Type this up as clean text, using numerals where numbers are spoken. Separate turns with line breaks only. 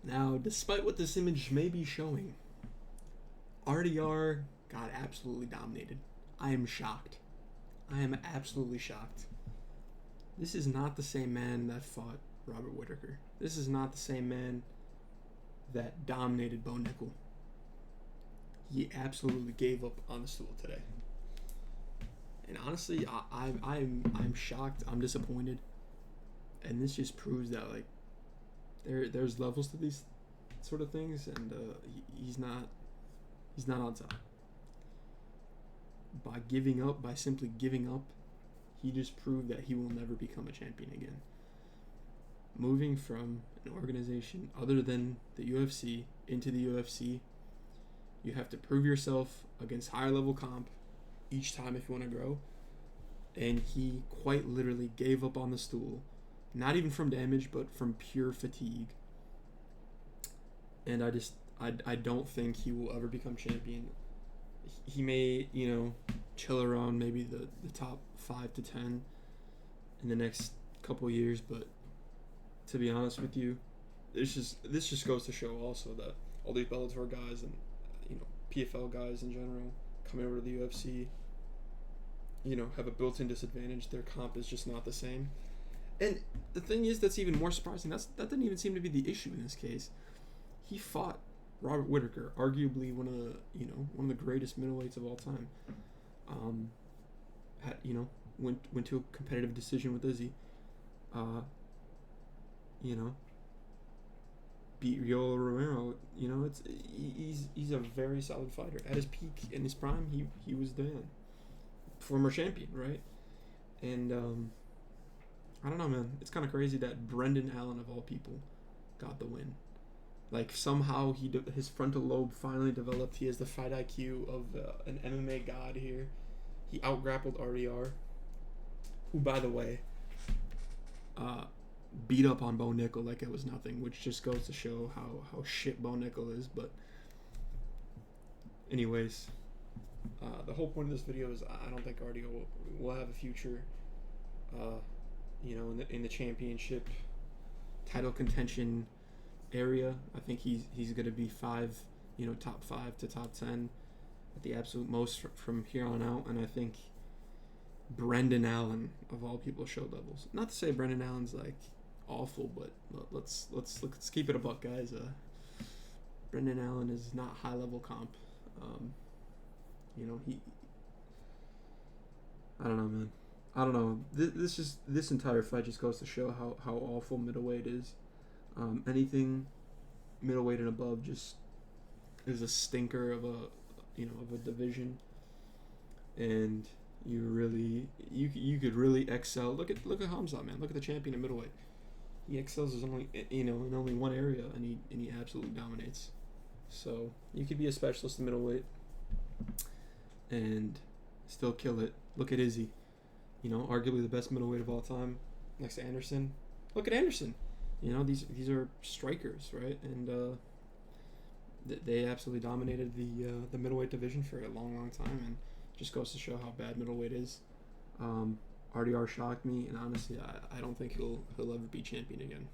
Now, despite what this image may be showing, RDR got absolutely dominated. I am shocked. I am absolutely shocked. This is not the same man that fought Robert Whittaker. This is not the same man that dominated Bo Nickel. He absolutely gave up on the stool today. And honestly, I'm shocked. I'm disappointed. And this just proves that like there's levels to these sort of things, and he's not on top. By simply giving up, he just proved that he will never become a champion again. Moving from an organization other than the UFC into the UFC, you have to prove yourself against higher level comp each time if you want to grow. And he quite literally gave up on the stool, not even from damage, but from pure fatigue. And I don't think he will ever become champion. He may, chill around maybe the top 5 to 10 in the next couple years, but to be honest with you, this just goes to show also that all these Bellator guys and PFL guys in general coming over to the UFC, have a built-in disadvantage. Their comp is just not the same. And the thing is that's even more surprising. That didn't even seem to be the issue in this case. He fought Robert Whittaker, arguably one of the greatest middleweights of all time. Went to a competitive decision with Izzy. Beat Yoel Romero. He's a very solid fighter. At his peak, in his prime, he was the former champion, right? And I don't know, man. It's kind of crazy that Brendan Allen, of all people, got the win. Like, somehow his frontal lobe finally developed. He has the fight IQ of an MMA god here. He out-grappled RDR, who, by the way, beat up on Bo Nickel like it was nothing, which just goes to show how shit Bo Nickel is. But anyways, the whole point of this video is I don't think RDR will have a future, in the championship title contention area. I think he's going to be top 5 to top 10 at the absolute most from here on out. And I think Brendan Allen, of all people, showed levels. Not to say Brendan Allen's like awful, but let's keep it a buck, guys. Brendan Allen is not high level comp. I don't know, man. I don't know. This entire fight just goes to show how awful middleweight is. Anything middleweight and above just is a stinker of a division, and you could really excel. Look at Hamza, man. Look at the champion of middleweight. He excels in only one area, and he absolutely dominates. So you could be a specialist in middleweight and still kill it. Look at Izzy, arguably the best middleweight of all time, next to Anderson. Look at Anderson. These are strikers, right? And they absolutely dominated the middleweight division for a long, long time, and just goes to show how bad middleweight is. RDR shocked me, and honestly, I don't think he'll ever be champion again.